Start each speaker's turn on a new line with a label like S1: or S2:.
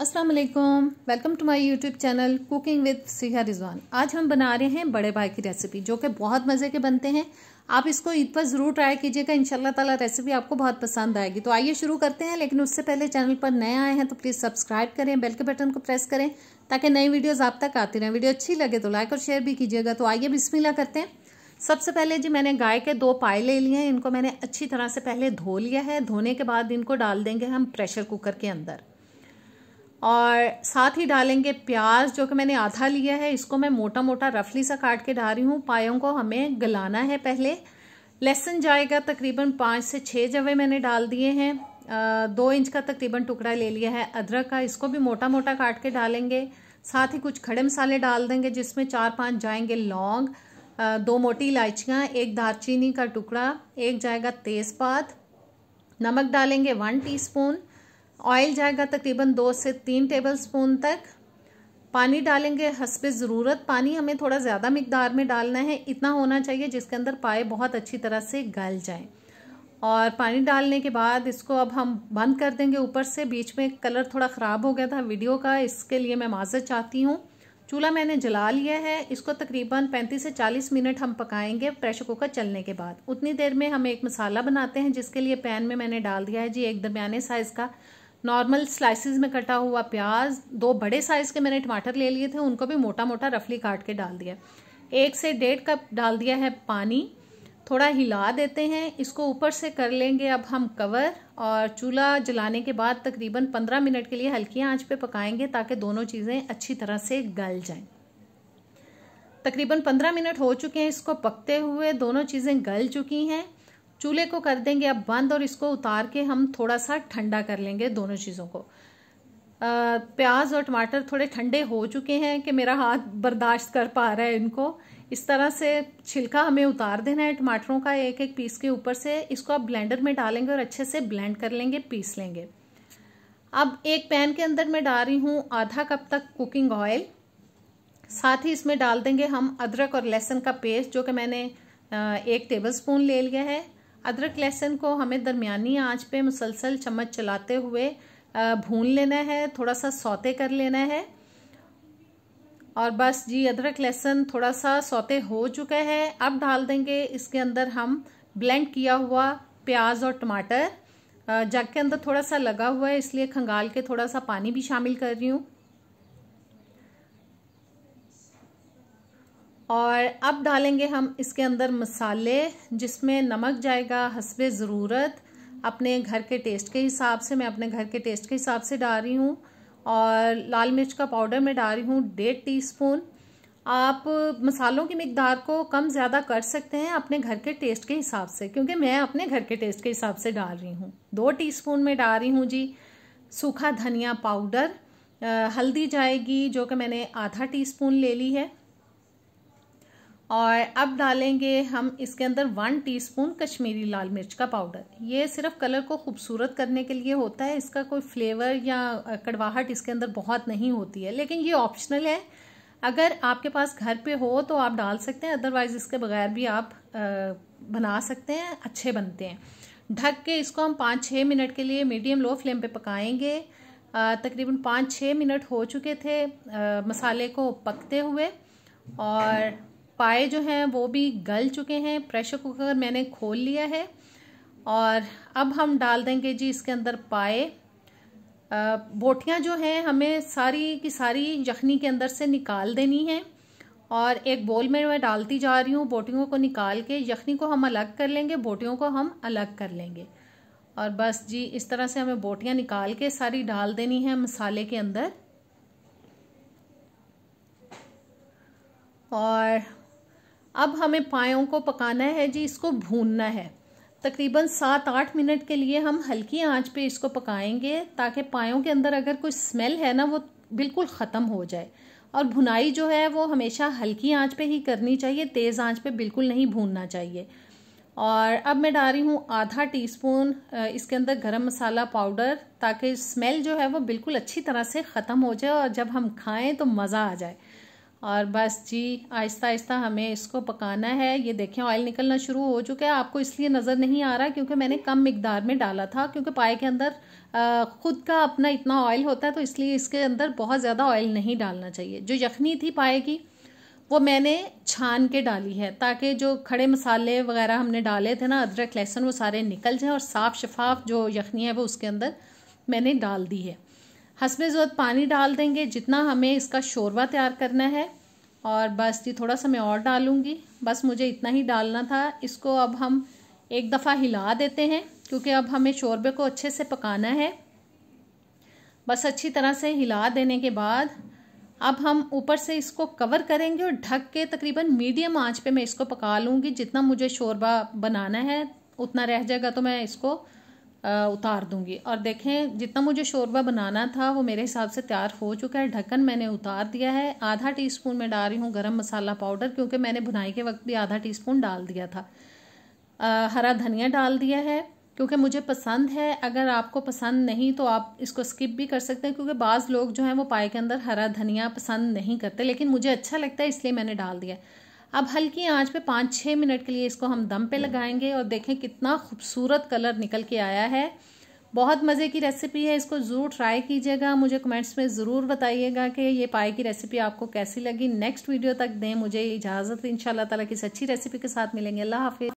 S1: अस्सलाम वालेकुम, welcome to my YouTube channel cooking with Siha Rizwan. आज हम बना रहे हैं बड़े भाई की रेसिपी जो कि बहुत मज़े के बनते हैं। आप इसको ईद पर ज़रूर ट्राई कीजिएगा, इंशाल्लाह ताला रेसिपी आपको बहुत पसंद आएगी। तो आइए शुरू करते हैं, लेकिन उससे पहले चैनल पर नए आए हैं तो प्लीज़ सब्सक्राइब करें, बेल के बटन को प्रेस करें ताकि नई वीडियोज़ आप तक आती रहें। वीडियो अच्छी लगे तो लाइक और शेयर भी कीजिएगा। तो आइए बिस्मिल्लाह करते हैं। सबसे पहले जी मैंने गाय के 2 पाए ले लिए हैं। इनको मैंने अच्छी तरह से पहले धो लिया है। धोने के बाद इनको डाल देंगे हम प्रेशर कुकर के अंदर, और साथ ही डालेंगे प्याज जो कि मैंने आधा लिया है। इसको मैं मोटा मोटा रफली सा काट के डाल रही हूँ। पायों को हमें गलाना है पहले। लहसुन जाएगा तकरीबन 5 से 6 जवे मैंने डाल दिए हैं। 2 इंच का तकरीबन टुकड़ा ले लिया है अदरक का, इसको भी मोटा मोटा काट के डालेंगे। साथ ही कुछ खड़े मसाले डाल देंगे जिसमें 4-5 जाएंगे लौंग, 2 मोटी इलायचियाँ, 1 दालचीनी का टुकड़ा, 1 जाएगा तेज़पात। नमक डालेंगे 1 टीस्पून। ऑयल जाएगा तकरीबन 2 से 3 टेबलस्पून तक। पानी डालेंगे हस्बे ज़रूरत। पानी हमें थोड़ा ज़्यादा मिकदार में डालना है, इतना होना चाहिए जिसके अंदर पाए बहुत अच्छी तरह से गल जाएं। और पानी डालने के बाद इसको अब हम बंद कर देंगे ऊपर से। बीच में कलर थोड़ा ख़राब हो गया था वीडियो का, इसके लिए मैं माज़रत चाहती हूँ। चूल्हा मैंने जला लिया है। इसको तकरीबन 35 से 40 मिनट हम पकाएंगे प्रेशर कुकर चलने के बाद। उतनी देर में हम एक मसाला बनाते हैं, जिसके लिए पैन में मैंने डाल दिया है जी 1 दरमियाने साइज़ का नॉर्मल स्लाइसिस में कटा हुआ प्याज। 2 बड़े साइज के मैंने टमाटर ले लिए थे, उनको भी मोटा मोटा रफली काट के डाल दिया। 1 से 1.5 कप डाल दिया है पानी। थोड़ा हिला देते हैं इसको। ऊपर से कर लेंगे अब हम कवर, और चूल्हा जलाने के बाद तकरीबन 15 मिनट के लिए हल्की आंच पे पकाएंगे ताकि दोनों चीज़ें अच्छी तरह से गल जाएं। तकरीबन 15 मिनट हो चुके हैं इसको पकते हुए, दोनों चीज़ें गल चुकी हैं। चूल्हे को कर देंगे अब बंद, और इसको उतार के हम थोड़ा सा ठंडा कर लेंगे दोनों चीज़ों को। प्याज और टमाटर थोड़े ठंडे हो चुके हैं कि मेरा हाथ बर्दाश्त कर पा रहा है इनको। इस तरह से छिलका हमें उतार देना है टमाटरों का एक एक पीस के ऊपर से। इसको अब ब्लेंडर में डालेंगे और अच्छे से ब्लेंड कर लेंगे, पीस लेंगे। अब एक पैन के अंदर मैं डाल रही हूँ आधा कप तक कुकिंग ऑयल। साथ ही इसमें डाल देंगे हम अदरक और लहसुन का पेस्ट जो कि मैंने 1 टेबलस्पून ले लिया है। अदरक लहसुन को हमें दरमियानी आंच पे मुसलसल चम्मच चलाते हुए भून लेना है, थोड़ा सा सौते कर लेना है। और बस जी अदरक लहसुन थोड़ा सा सौते हो चुका है। अब डाल देंगे इसके अंदर हम ब्लेंड किया हुआ प्याज और टमाटर। जग के अंदर थोड़ा सा लगा हुआ है, इसलिए खंगाल के थोड़ा सा पानी भी शामिल कर रही हूँ। और अब डालेंगे हम इसके अंदर मसाले, जिसमें नमक जाएगा हस्बे ज़रूरत, अपने घर के टेस्ट के हिसाब से। मैं अपने घर के टेस्ट के हिसाब से डाल रही हूँ। और लाल मिर्च का पाउडर मैं डाल रही हूँ 1.5 टीस्पून। आप मसालों की मिकदार को कम ज़्यादा कर सकते हैं अपने घर के टेस्ट के हिसाब से, क्योंकि मैं अपने घर के टेस्ट के हिसाब से डाल रही हूँ। 2 टीस्पून में डाल रही हूँ जी सूखा धनिया पाउडर। हल्दी जाएगी जो कि मैंने आधा टीस्पून ले ली है। और अब डालेंगे हम इसके अंदर 1 टीस्पून कश्मीरी लाल मिर्च का पाउडर। ये सिर्फ कलर को खूबसूरत करने के लिए होता है, इसका कोई फ्लेवर या कड़वाहट इसके अंदर बहुत नहीं होती है, लेकिन ये ऑप्शनल है। अगर आपके पास घर पे हो तो आप डाल सकते हैं, अदरवाइज इसके बगैर भी आप बना सकते हैं, अच्छे बनते हैं। ढक के इसको हम 5-6 मिनट के लिए मीडियम लो फ्लेम पे पकाएंगे। तकरीबन 5-6 मिनट हो चुके थे मसाले को पकते हुए, और पाए जो हैं वो भी गल चुके हैं। प्रेशर कुकर मैंने खोल लिया है, और अब हम डाल देंगे जी इसके अंदर पाए। बोटियां जो हैं हमें सारी की सारी यखनी के अंदर से निकाल देनी है, और एक बोल में मैं डालती जा रही हूँ। बोटियों को निकाल के यखनी को हम अलग कर लेंगे, बोटियों को हम अलग कर लेंगे। और बस जी इस तरह से हमें बोटियां निकाल के सारी डाल देनी है मसाले के अंदर। और अब हमें पायों को पकाना है जी, इसको भूनना है। तकरीबन 7-8 मिनट के लिए हम हल्की आंच पे इसको पकाएंगे ताकि पायों के अंदर अगर कोई स्मेल है ना वो बिल्कुल ख़त्म हो जाए। और भुनाई जो है वो हमेशा हल्की आंच पे ही करनी चाहिए, तेज़ आंच पे बिल्कुल नहीं भूनना चाहिए। और अब मैं डाल रही हूँ आधा टीस्पून इसके अंदर गरम मसाला पाउडर, ताकि स्मेल जो है वो बिल्कुल अच्छी तरह से ख़त्म हो जाए और जब हम खाएँ तो मज़ा आ जाए। और बस जी आहिस्ता आहिस्ता हमें इसको पकाना है। ये देखें ऑयल निकलना शुरू हो चुका है। आपको इसलिए नज़र नहीं आ रहा क्योंकि मैंने कम मिकदार में डाला था, क्योंकि पाए के अंदर खुद का अपना इतना ऑयल होता है, तो इसलिए इसके अंदर बहुत ज़्यादा ऑयल नहीं डालना चाहिए। जो यखनी थी पाए की वो मैंने छान के डाली है, ताकि जो खड़े मसाले वगैरह हमने डाले थे ना, अदरक लहसुन, वो सारे निकल जाएं और साफ़ शफाफ जो यखनी है वो उसके अंदर मैंने डाल दी है। हस्बे ज़रूरत पानी डाल देंगे जितना हमें इसका शोरबा तैयार करना है। और बस जी थोड़ा सा मैं और डालूँगी, बस मुझे इतना ही डालना था। इसको अब हम एक दफ़ा हिला देते हैं क्योंकि अब हमें शोरबे को अच्छे से पकाना है। बस अच्छी तरह से हिला देने के बाद अब हम ऊपर से इसको कवर करेंगे और ढक के तकरीबन मीडियम आंच पे मैं इसको पका लूँगी। जितना मुझे शोरबा बनाना है उतना रह जाएगा तो मैं इसको उतार दूंगी। और देखें जितना मुझे शोरबा बनाना था वो मेरे हिसाब से तैयार हो चुका है। ढक्कन मैंने उतार दिया है। आधा टीस्पून मैं डाल रही हूँ गरम मसाला पाउडर, क्योंकि मैंने भुनाई के वक्त भी आधा टीस्पून डाल दिया था। हरा धनिया डाल दिया है क्योंकि मुझे पसंद है। अगर आपको पसंद नहीं तो आप इसको स्किप भी कर सकते हैं, क्योंकि बाज़ लोग जो हैं वो पाए के अंदर हरा धनिया पसंद नहीं करते, लेकिन मुझे अच्छा लगता है इसलिए मैंने डाल दिया। अब हल्की आंच पे 5-6 मिनट के लिए इसको हम दम पे लगाएंगे और देखें कितना खूबसूरत कलर निकल के आया है। बहुत मज़े की रेसिपी है, इसको ज़रूर ट्राई कीजिएगा। मुझे कमेंट्स में ज़रूर बताइएगा कि ये पाए की रेसिपी आपको कैसी लगी। नेक्स्ट वीडियो तक दें मुझे इजाज़त। इंशाल्लाह ताला किसी अच्छी रेसिपी के साथ मिलेंगे। अल्लाह हाफिज़।